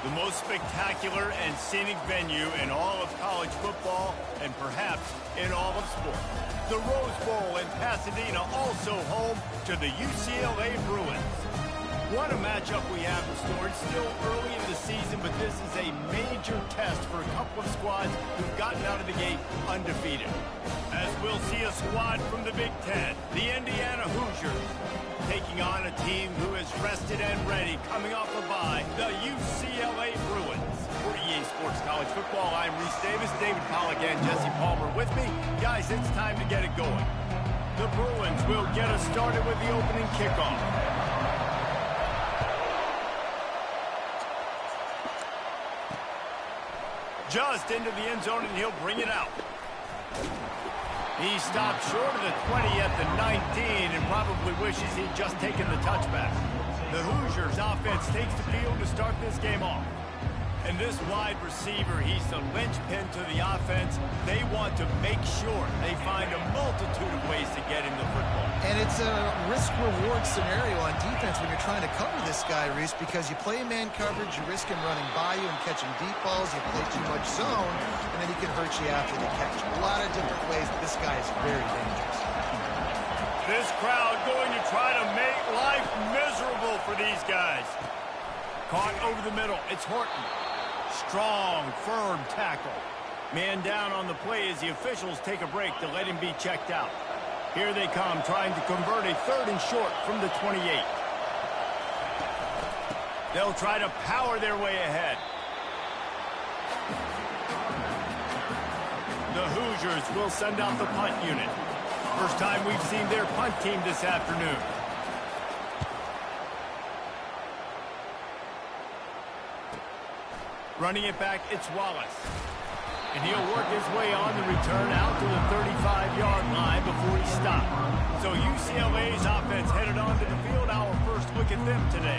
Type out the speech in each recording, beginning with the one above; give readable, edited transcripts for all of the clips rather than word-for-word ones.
The most spectacular and scenic venue in all of college football and perhaps in all of sports. The Rose Bowl in Pasadena, also home to the UCLA Bruins. What a matchup we have in store. It's still early in the season, but this is a major test for a couple of squads who've gotten out of the gate undefeated. As we'll see a squad from the Big Ten, the Indiana Hoosiers, taking on a team who is rested and ready, coming off a bye, the UCLA Bruins. For EA Sports College Football, I'm Reese Davis, David Pollack, and Jesse Palmer with me. Guys, it's time to get it going. The Bruins will get us started with the opening kickoff. Just into the end zone, and he'll bring it out. He stopped short of the 20 at the 19 and probably wishes he'd just taken the touchback. The Hoosiers offense takes the field to start this game off. And this wide receiver, he's the linchpin to the offense. They want to make sure they find a multitude of ways to get him the football. And it's a risk-reward scenario on defense when you're trying to cover this guy, Reese, because you play man coverage, you risk him running by you and catching deep balls, you play too much zone, and then he can hurt you after the catch. A lot of different ways, but this guy is very dangerous. This crowd going to try to make life miserable for these guys. Caught over the middle, it's Horton. Strong, firm tackle. Man down on the play as the officials take a break to let him be checked out. Here they come, trying to convert a 3rd and short from the 28. They'll try to power their way ahead. The Hoosiers will send out the punt unit. First time we've seen their punt team this afternoon. Running it back, it's Wallace. And he'll work his way on the return out to the 35-yard line before he stopped. So UCLA's offense headed onto the field. Our first look at them today.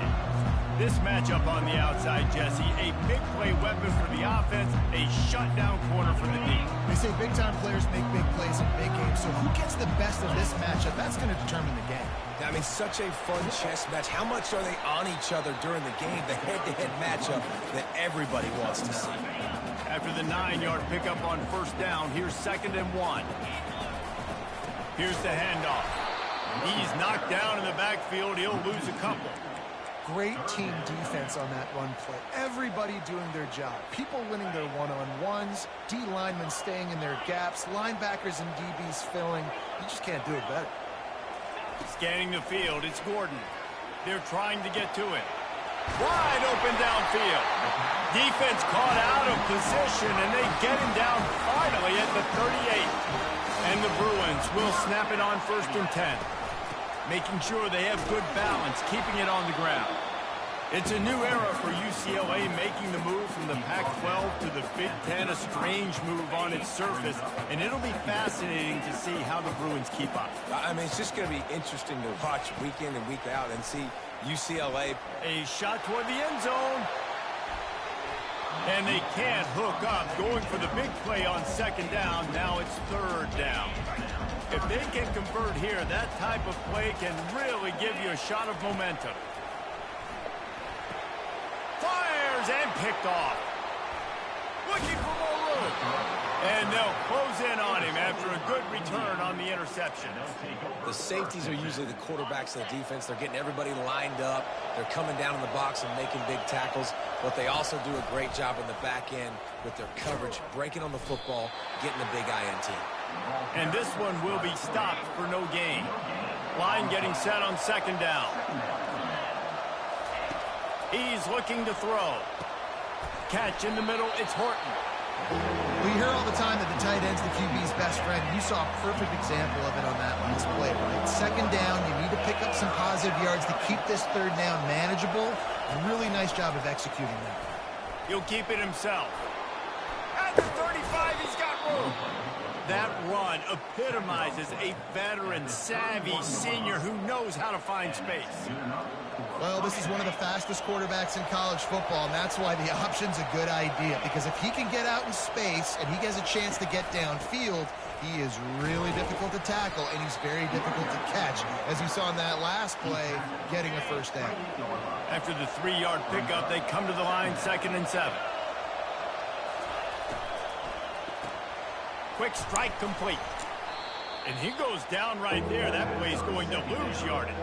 This matchup on the outside, Jesse, a big play weapon for the offense, a shutdown corner for the D. They say big-time players make big plays in big games, so who gets the best of this matchup? That's going to determine the game. I mean, such a fun chess match. How much are they on each other during the game? The head-to-head matchup that everybody wants to see. After the 9-yard pickup on first down, here's 2nd and 1. Here's the handoff. He's knocked down in the backfield. He'll lose a couple. Great team defense on that run play. Everybody doing their job. People winning their one-on-ones, D linemen staying in their gaps, linebackers and DBs filling. You just can't do it better. Scanning the field, it's Gordon. They're trying to get to it. Wide open downfield. Defense caught out of position, and they get him down finally at the 38. And the Bruins will snap it on 1st and 10. Making sure they have good balance, keeping it on the ground. It's a new era for UCLA, making the move from the Pac-12 to the Big Ten, a strange move on its surface, and it'll be fascinating to see how the Bruins keep up. I mean, it's just going to be interesting to watch week in and week out and see UCLA. A shot toward the end zone. And they can't hook up, going for the big play on 2nd down. Now it's 3rd down. If they can convert here, that type of play can really give you a shot of momentum. Fires and picked off. Looking for more room. And they'll close in on him after a good return on the interception. The safeties are usually the quarterbacks of the defense. They're getting everybody lined up. They're coming down in the box and making big tackles. But they also do a great job in the back end with their coverage, breaking on the football, getting the big INT. And this one will be stopped for no gain. Line getting set on 2nd down. He's looking to throw. Catch in the middle, it's Horton. We hear all the time that the tight end's the QB's best friend. You saw a perfect example of it on that last play, right? 2nd down, you need to pick up some positive yards to keep this 3rd down manageable. Really nice job of executing that. He'll keep it himself. At the 35, he's got room. That run epitomizes a veteran, savvy senior who knows how to find space. Well, this is one of the fastest quarterbacks in college football, and that's why the option's a good idea. Because if he can get out in space and he has a chance to get downfield, he is really difficult to tackle, and he's very difficult to catch, as you saw in that last play, getting a first down. After the 3-yard pickup, they come to the line, 2nd and 7. Quick strike complete. And he goes down right there. That play's going to lose yardage.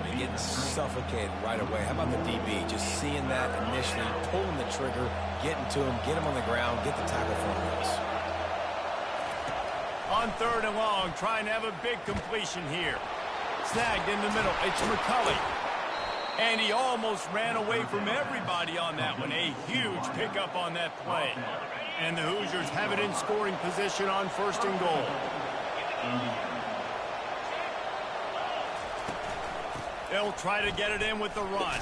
They're getting suffocated right away. How about the DB? Just seeing that initially, pulling the trigger, getting to him, get him on the ground, get the tackle for him. On 3rd and long, trying to have a big completion here. Snagged in the middle. It's McCulley. And he almost ran away from everybody on that one. A huge pickup on that play. And the Hoosiers have it in scoring position on 1st and goal. They'll try to get it in with the run.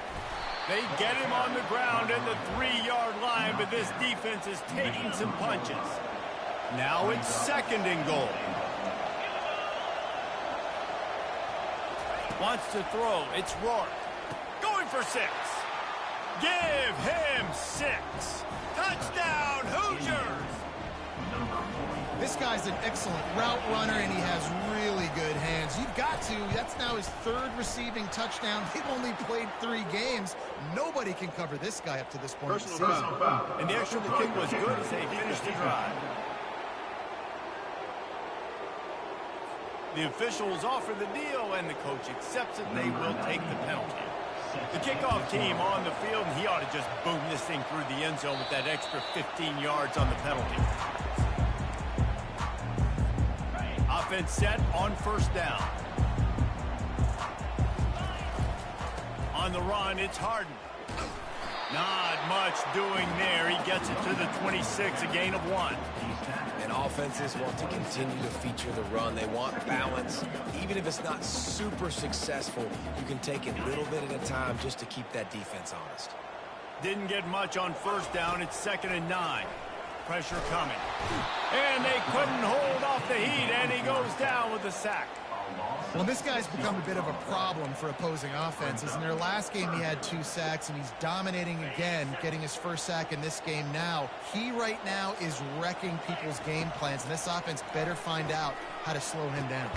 They get him on the ground at the 3-yard line, but this defense is taking some punches. Now it's 2nd and goal. Wants to throw. It's Rourke. Going for 6. Give him 6. Touchdown, Hoosiers! This guy's an excellent route runner, and he has really good hands. You've got to. That's now his 3rd receiving touchdown. They've only played 3 games. Nobody can cover this guy up to this point in the season. And the extra point was good as they finished the drive. The officials offer the deal, and the coach accepts it. They will take the penalty. The kickoff team on the field, and he ought to just boom this thing through the end zone with that extra 15 yards on the penalty. Offense set on 1st down. On the run, it's Harden. Not much doing there. He gets it to the 26, a gain of 1. And offenses want to continue to feature the run. They want balance. Even if it's not super successful, you can take it little bit at a time just to keep that defense honest. Didn't get much on 1st down. It's 2nd and 9. Pressure coming. And they couldn't hold off the heat, and he goes down with a sack. Well, this guy's become a bit of a problem for opposing offenses. In their last game, he had 2 sacks, and he's dominating again, getting his 1st sack in this game now. He right now is wrecking people's game plans, and this offense better find out how to slow him down.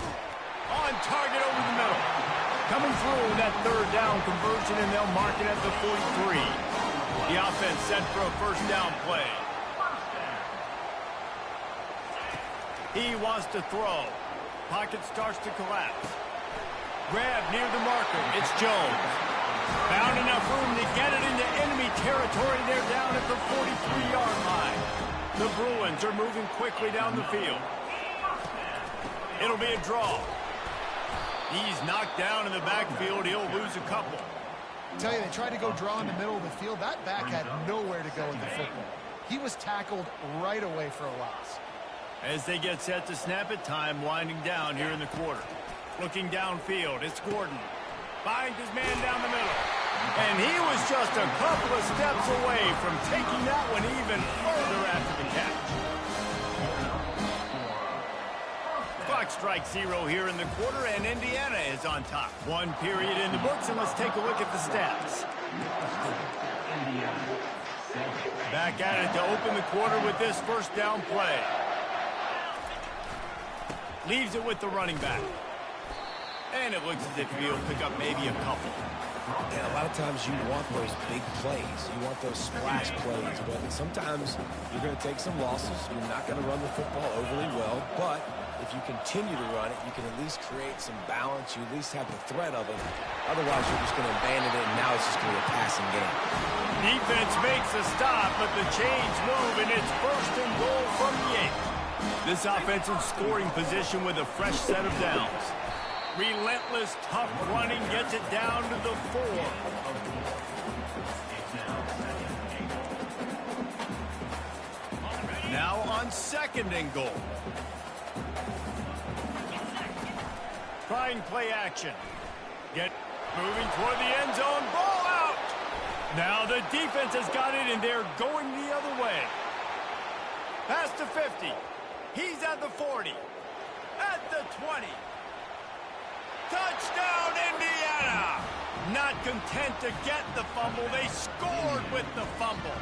On target over the middle. Coming through that 3rd down conversion, and they'll mark it at the 43. The offense set for a 1st down play. He wants to throw. Pocket starts to collapse. Grab near the marker. It's Jones. Found enough room to get it into enemy territory. They're down at the 43-yard line. The Bruins are moving quickly down the field. It'll be a draw. He's knocked down in the backfield. He'll lose a couple. I tell you, they tried to go draw in the middle of the field. That back had nowhere to go in the football. He was tackled right away for a loss. As they get set to snap it, time winding down here in the quarter. Looking downfield, it's Gordon. Finds his man down the middle. And he was just a couple of steps away from taking that one even further after the catch. Clock strikes 0 here in the quarter, and Indiana is on top. 1 period in the books, and let's take a look at the stats. Back at it to open the quarter with this 1st down play. Leaves it with the running back. And it looks as if he'll pick up maybe a couple. And a lot of times you want those big plays. You want those splash plays. But sometimes you're going to take some losses. You're not going to run the football overly well. But if you continue to run it, you can at least create some balance. You at least have the threat of it. Otherwise, you're just going to abandon it, and now it's just going to be a passing game. Defense makes a stop, but the chains move, and it's 1st and goal from the 8. This offense in scoring position with a fresh set of downs. Relentless, tough running gets it down to the 4. Now on 2nd and goal. Trying play action. Moving toward the end zone. Ball out. Now the defense has got it, and they're going the other way. Past the 50. He's at the 40. At the 20. Touchdown, Indiana! Not content to get the fumble, they scored with the fumble.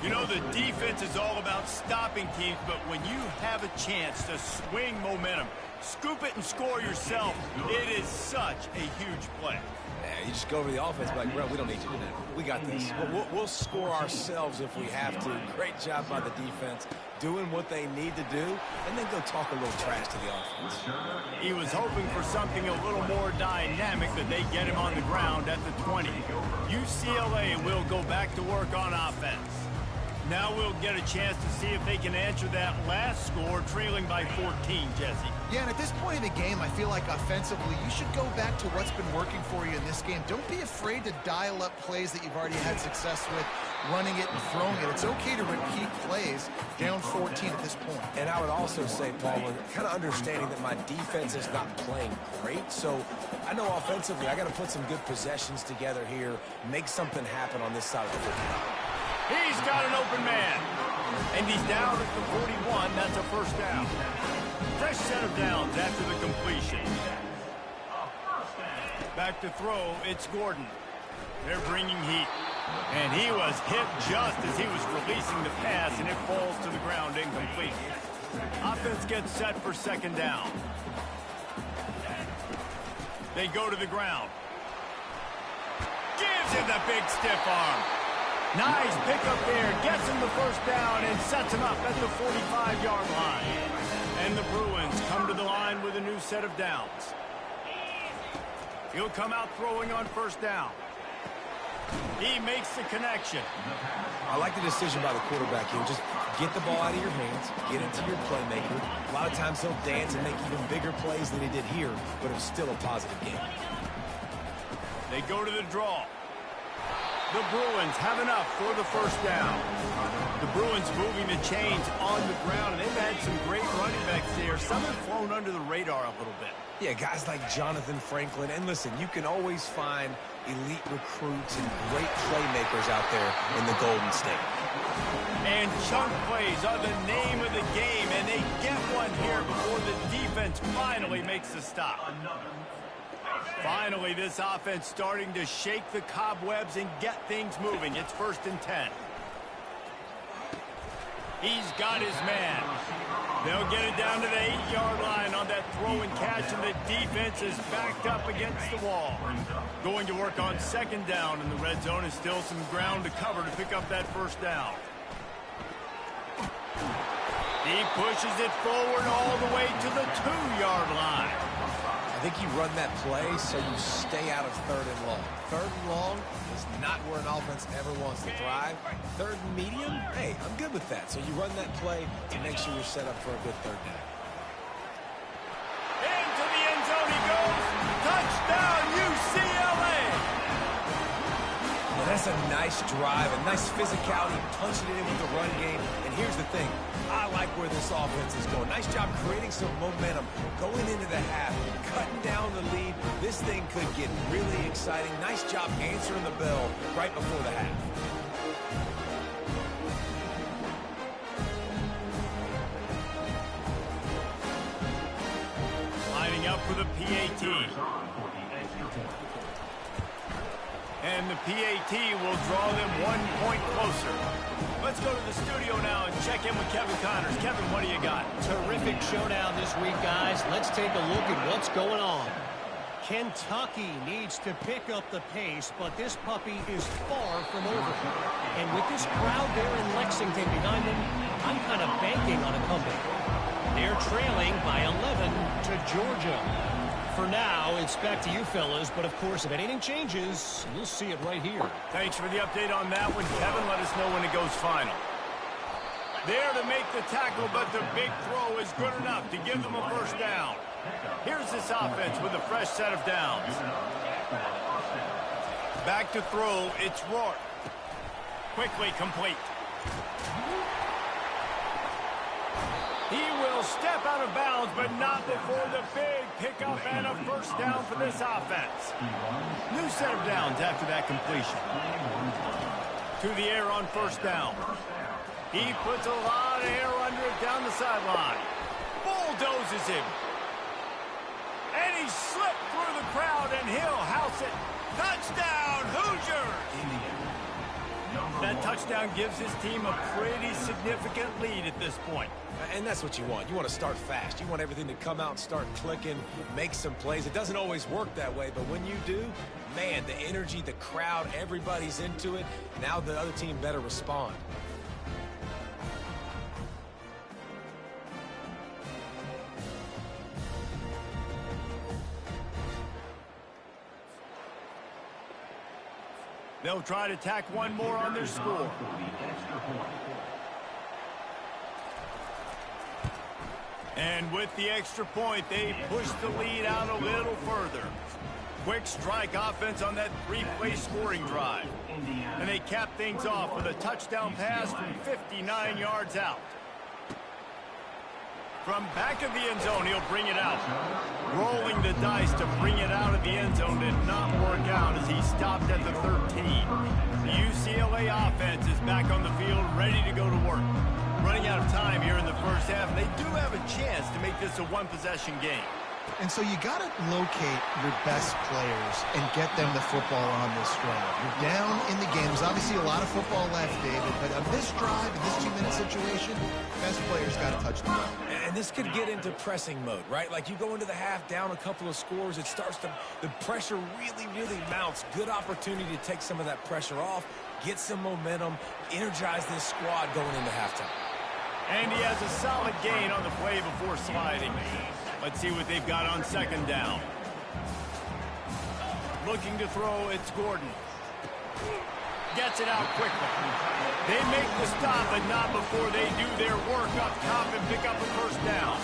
You know, the defense is all about stopping teams, but when you have a chance to swing momentum, scoop it and score yourself, it is such a huge play. Yeah, you just go over the offense like, bro, we don't need you to do that. We got this. We'll score ourselves if we have to. Great job by the defense doing what they need to do, and then go talk a little trash to the offense. He was hoping for something a little more dynamic, that they get him on the ground at the 20. UCLA will go back to work on offense. Now we'll get a chance to see if they can answer that last score, trailing by 14, Jesse. Yeah, and at this point in the game, I feel like offensively, you should go back to what's been working for you in this game. Don't be afraid to dial up plays that you've already had success with, running it and throwing it. It's okay to repeat plays down 14 at this point. And I would also say, Paul, kind of understanding that my defense is not playing great, so I know offensively I got to put some good possessions together here, make something happen on this side of the football. He's got an open man. And he's down at the 41. That's a first down. Fresh set of downs after the completion. Back to throw, it's Gordon. They're bringing heat. And he was hit just as he was releasing the pass, and it falls to the ground incomplete. Offense gets set for second down. They go to the ground. Gives him the big stiff arm. Nice pickup there, gets him the first down and sets him up at the 45-yard line. And the Bruins come to the line with a new set of downs. He'll come out throwing on first down. He makes the connection. I like the decision by the quarterback here. Just get the ball out of your hands, get it to your playmaker. A lot of times he'll dance and make even bigger plays than he did here, but it's still a positive game. They go to the draw. The Bruins have enough for the first down. The Bruins moving the chains on the ground, and they've had some great running backs there. Some have flown under the radar a little bit. Yeah, guys like Jonathan Franklin. And listen, you can always find elite recruits and great playmakers out there in the Golden State. And chunk plays are the name of the game, and they get one here before the defense finally makes the stop. Finally, this offense starting to shake the cobwebs and get things moving. It's 1st and 10. He's got his man. They'll get it down to the 8-yard line on that throw and catch, and the defense is backed up against the wall. Going to work on second down, and the red zone is still some ground to cover to pick up that first down. He pushes it forward all the way to the 2-yard line. I think you run that play so you stay out of 3rd and long. 3rd and long is not where an offense ever wants to thrive. 3rd and medium, hey, I'm good with that. So you run that play to make sure you're set up for a good 3rd down. Into the end zone he goes. Touchdown, UCLA! Well, that's a nice drive, a nice physicality, punching it in with the run game. And here's the thing. I like where this offense is going. Nice job creating some momentum, going into the half, cutting down the lead. This thing could get really exciting. Nice job answering the bell right before the half. Lining up for the PAT. And the PAT will draw them 1 point closer. Let's go to the studio now and check in with Kevin Connors. Kevin, what do you got? Terrific showdown this week, guys. Let's take a look at what's going on. Kentucky needs to pick up the pace, but this puppy is far from over. And with this crowd there in Lexington behind them, I'm kind of banking on a comeback. They're trailing by 11 to Georgia. For now, it's back to you fellas, but of course, if anything changes, you'll see it right here. Thanks for the update on that one, Kevin. Let us know when it goes final. There to make the tackle, but the big throw is good enough to give them a first down. Here's this offense with a fresh set of downs. Back to throw, it's Rourke. Quickly complete. He will step out of bounds, but not before the big pickup and a first down for this offense. New set of downs after that completion. To the air on first down. He puts a lot of air under it down the sideline. Bulldozes him. And he slipped through the crowd, and he'll house it. Touchdown, Hoosiers! That touchdown gives his team a pretty significant lead at this point. And that's what you want. You want to start fast. You want everything to come out and start clicking, make some plays. It doesn't always work that way, but when you do, man, the energy, the crowd, everybody's into it. Now the other team better respond. They'll try to tack one more on their score. And with the extra point, they push the lead out a little further. Quick strike offense on that three-play scoring drive. And they cap things off with a touchdown pass from 59 yards out. From back of the end zone, he'll bring it out. Rolling the dice to bring it out of the end zone did not work out as he stopped at the 13. The UCLA offense is back on the field, ready to go to work. Running out of time here in the first half, and they do have a chance to make this a one-possession game. And so you got to locate your best players and get them the football on this drive. You're down in the game. There's obviously a lot of football left, David, but on this drive, in this 2-minute situation, best players got to touch the ball. And this could get into pressing mode, right? Like you go into the half down a couple of scores, it starts to, the pressure really mounts. Good opportunity to take some of that pressure off, get some momentum, energize this squad going into halftime. And he has a solid gain on the play before sliding. Let's see what they've got on second down. Looking to throw, it's Gordon. Gets it out quickly. They make the stop, but not before they do their work up top and pick up a first down.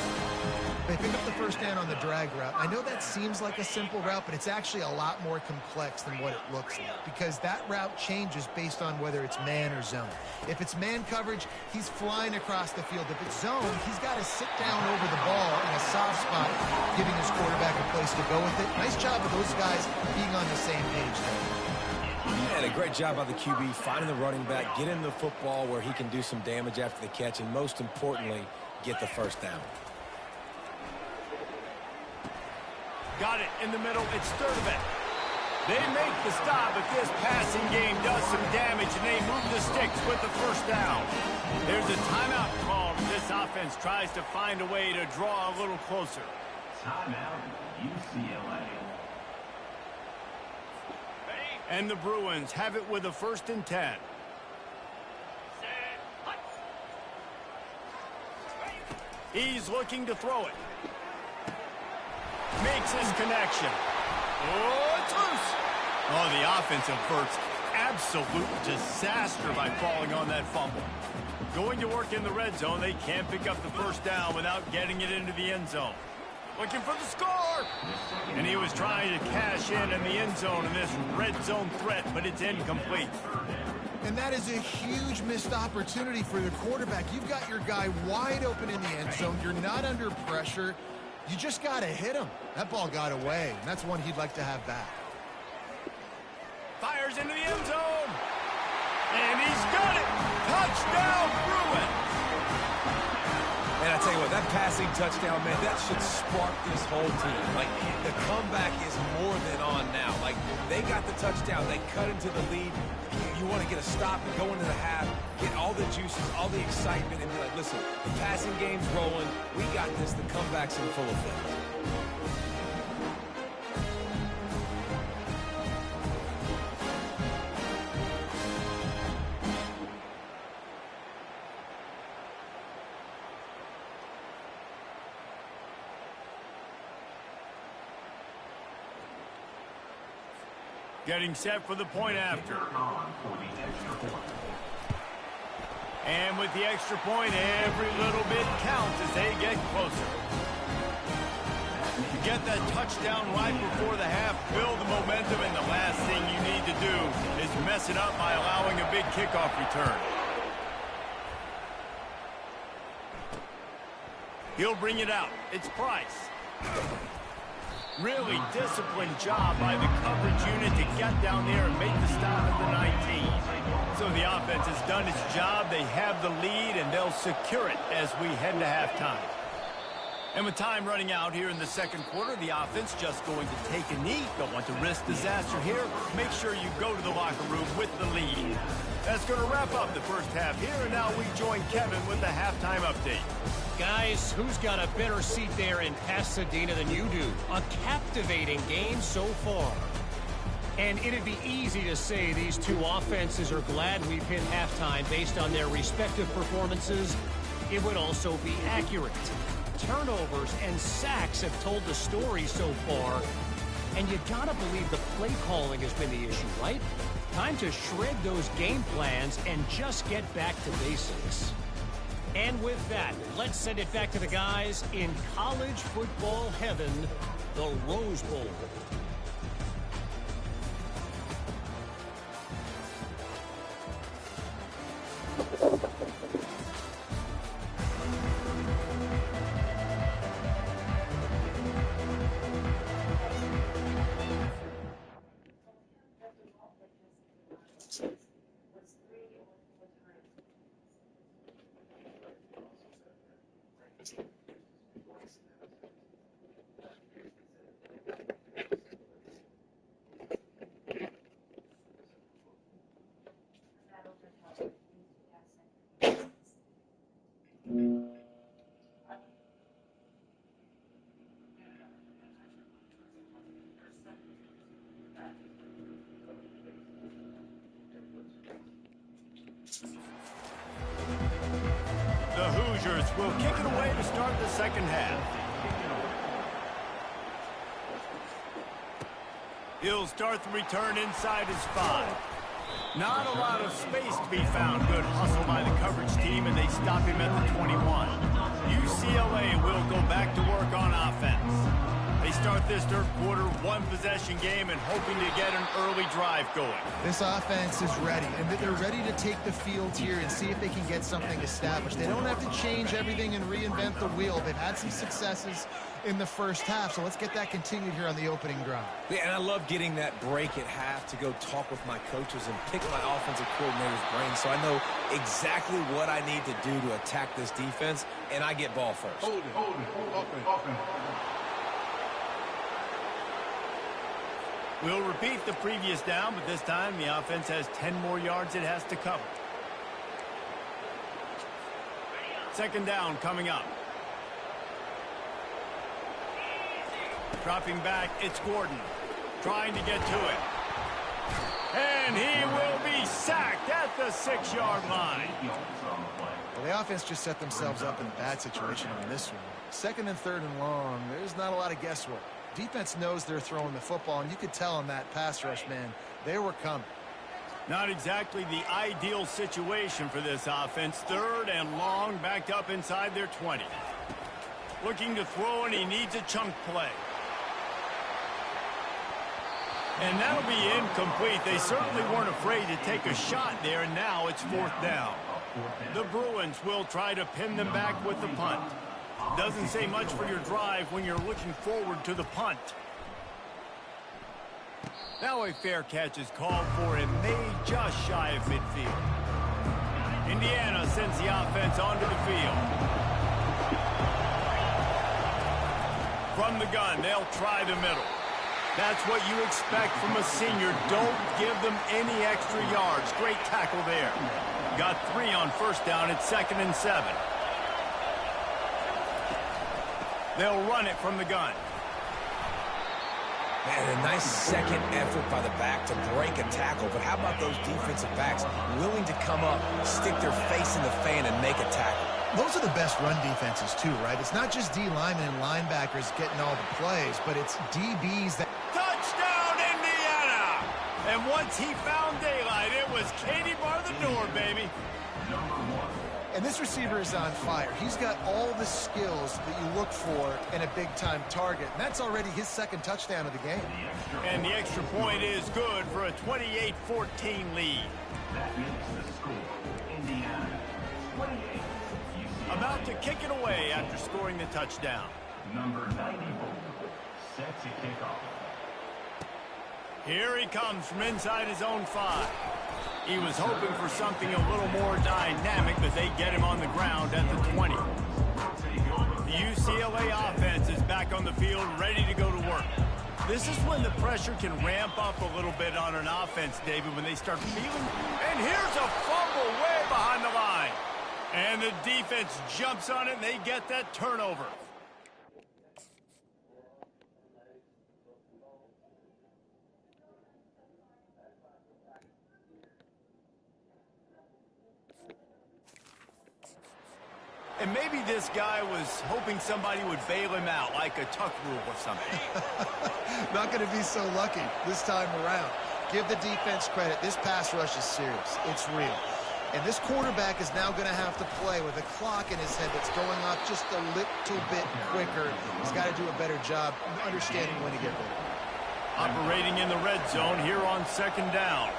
They pick up the first down on the drag route. I know that seems like a simple route, but it's actually a lot more complex than what it looks like because that route changes based on whether it's man or zone. If it's man coverage, he's flying across the field. If it's zone, he's got to sit down over the ball in a soft spot, giving his quarterback a place to go with it. Nice job of those guys being on the same page there. And a great job by the QB finding the running back, get him the football where he can do some damage after the catch, and most importantly, get the first down. Got it in the middle. It's Sturdivant. They make the stop, but this passing game does some damage, and they move the sticks with the first down. There's a timeout call. This offense tries to find a way to draw a little closer. Timeout, UCLA. And the Bruins have it with a 1st and 10. He's looking to throw it. Makes his connection. Oh, it's loose. Oh, the offense averts absolute disaster by falling on that fumble. Going to work in the red zone, they can't pick up the first down without getting it into the end zone. Looking for the score. And he was trying to cash in the end zone in this red zone threat, but it's incomplete. And that is a huge missed opportunity for the quarterback. You've got your guy wide open in the end zone. You're not under pressure. You just got to hit him. That ball got away, and that's one he'd like to have back. Fires into the end zone. And he's got it. Touchdown, Bruin. And I tell you what, that passing touchdown, man, that should spark this whole team. Like, the comeback is more than on now. Like, they got the touchdown. They cut into the lead. You want to get a stop and go into the half, get all the juices, all the excitement, and be like, listen, the passing game's rolling. We got this. The comeback's in full effect. Getting set for the point after. And with the extra point, every little bit counts as they get closer. You get that touchdown right before the half, build the momentum, and the last thing you need to do is mess it up by allowing a big kickoff return. He'll bring it out. It's Price. Really disciplined job by the coverage unit to get down there and make the stop at the 19. So the offense has done its job. They have the lead, and they'll secure it as we head to halftime. And with time running out here in the second quarter, the offense just going to take a knee. Don't want to risk disaster here. Make sure you go to the locker room with the lead. That's going to wrap up the first half here, and now we join Kevin with the halftime update. Guys, who's got a better seat there in Pasadena than you do? A captivating game so far. And it'd be easy to say these two offenses are glad we've hit halftime based on their respective performances. It would also be accurate. Turnovers and sacks have told the story so far. And you gotta believe the play calling has been the issue, right? Time to shred those game plans and just get back to basics. And with that, let's send it back to the guys in college football heaven, the Rose Bowl. The Hoosiers will kick it away to start the second half. He'll start the return inside his 5. Not a lot of space to be found. Good hustle by the coverage team, and they stop him at the 21. UCLA will go back to work on offense. They start this third quarter, one-possession game, and hoping to get an early drive going. This offense is ready, and they're ready to take the field here and see if they can get something established. They don't have to change everything and reinvent the wheel. They've had some successes in the first half, so let's get that continued here on the opening drive. Yeah, and I love getting that break at half to go talk with my coaches and pick my offensive coordinator's brain so I know exactly what I need to do to attack this defense, and I get ball first. Hold it. Open. We'll repeat the previous down, but this time the offense has 10 more yards it has to cover. Second down coming up. Dropping back, it's Gordon. Trying to get to it. And he will be sacked at the 6-yard line. Well, the offense just set themselves up in a bad situation on this one. Second and third and long, there's not a lot of guesswork. Defense knows they're throwing the football, and you could tell on that pass rush, man, they were coming. Not exactly the ideal situation for this offense. Third and long, backed up inside their 20. Looking to throw, and he needs a chunk play. And that'll be incomplete. They certainly weren't afraid to take a shot there, and now it's fourth down. The Bruins will try to pin them back with the punt. Doesn't say much for your drive when you're looking forward to the punt. Now a fair catch is called for and made just shy of midfield. Indiana sends the offense onto the field. From the gun, they'll try the middle. That's what you expect from a senior. Don't give them any extra yards. Great tackle there. Got 3 on first down. It's 2nd and 7. They'll run it from the gun. Man, a nice second effort by the back to break a tackle. But how about those defensive backs willing to come up, stick their face in the fan, and make a tackle? Those are the best run defenses, too, right? It's not just D linemen and linebackers getting all the plays, but it's DBs that... Touchdown, Indiana! And once he found daylight, it was Katty bar the door, baby. And this receiver is on fire. He's got all the skills that you look for in a big-time target. And that's already his second touchdown of the game. And the extra point is good for a 28-14 lead. That makes the score Indiana 28. About to kick it away after scoring the touchdown. Number 94 set to kick off. Here he comes from inside his own 5. He was hoping for something a little more dynamic, but they get him on the ground at the 20. The UCLA offense is back on the field, ready to go to work. This is when the pressure can ramp up a little bit on an offense, David, when they start feeling. And here's a fumble way behind the line. And the defense jumps on it, and they get that turnover. And maybe this guy was hoping somebody would bail him out, like a tuck rule or something. Not going to be so lucky this time around. Give the defense credit. This pass rush is serious. It's real. And this quarterback is now going to have to play with a clock in his head that's going off just a little bit quicker. He's got to do a better job understanding when to get there. Operating in the red zone here on second down.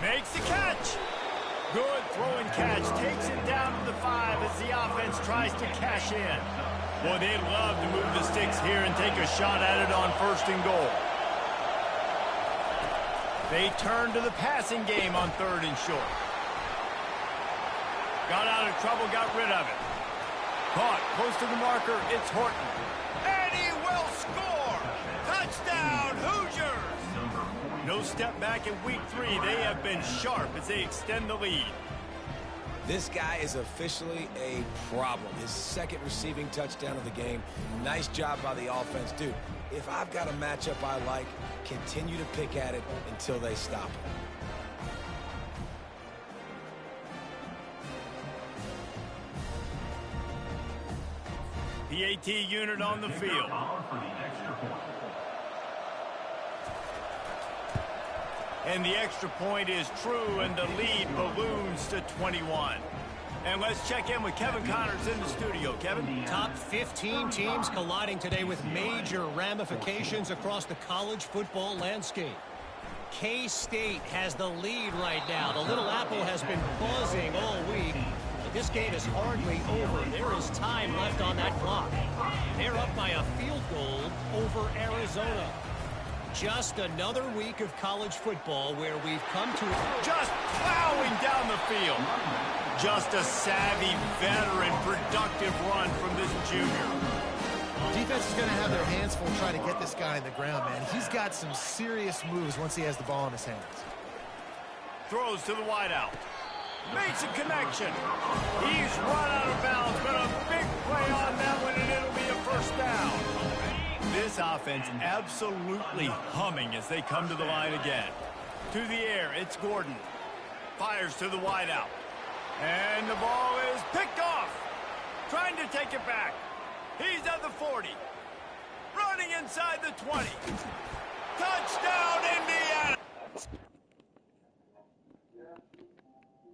Makes the catch. Good throwing catch. Takes it down to the 5 as the offense tries to cash in. Boy, they'd love to move the sticks here and take a shot at it on 1st and goal. They turn to the passing game on 3rd and short. Got out of trouble, got rid of it. Caught close to the marker. It's Horton. And he will score. Touchdown, Hoosiers. No step back in week 3. They have been sharp as they extend the lead. This guy is officially a problem. His 2nd receiving touchdown of the game. Nice job by the offense. Dude, if I've got a matchup I like, continue to pick at it until they stop it. PAT unit on the field. And the extra point is true, and the lead balloons to 21. And let's check in with Kevin Connors in the studio. Kevin? Top 15 teams colliding today with major ramifications across the college football landscape. K-State has the lead right now. The Little Apple has been buzzing all week. But this game is hardly over. There is time left on that clock. They're up by a field goal over Arizona. Just another week of college football where we've come to just plowing down the field. Just a savvy, veteran, productive run from this junior. Defense is going to have their hands full trying to get this guy in the ground, man. He's got some serious moves once he has the ball in his hands. Throws to the wideout. Makes a connection. He's run out of bounds, but a big play on that one, and it'll be a 1st down. This offense absolutely humming as they come to the line again. To the air, it's Gordon. Fires to the wideout. And the ball is picked off. Trying to take it back. He's at the 40. Running inside the 20. Touchdown, Indiana!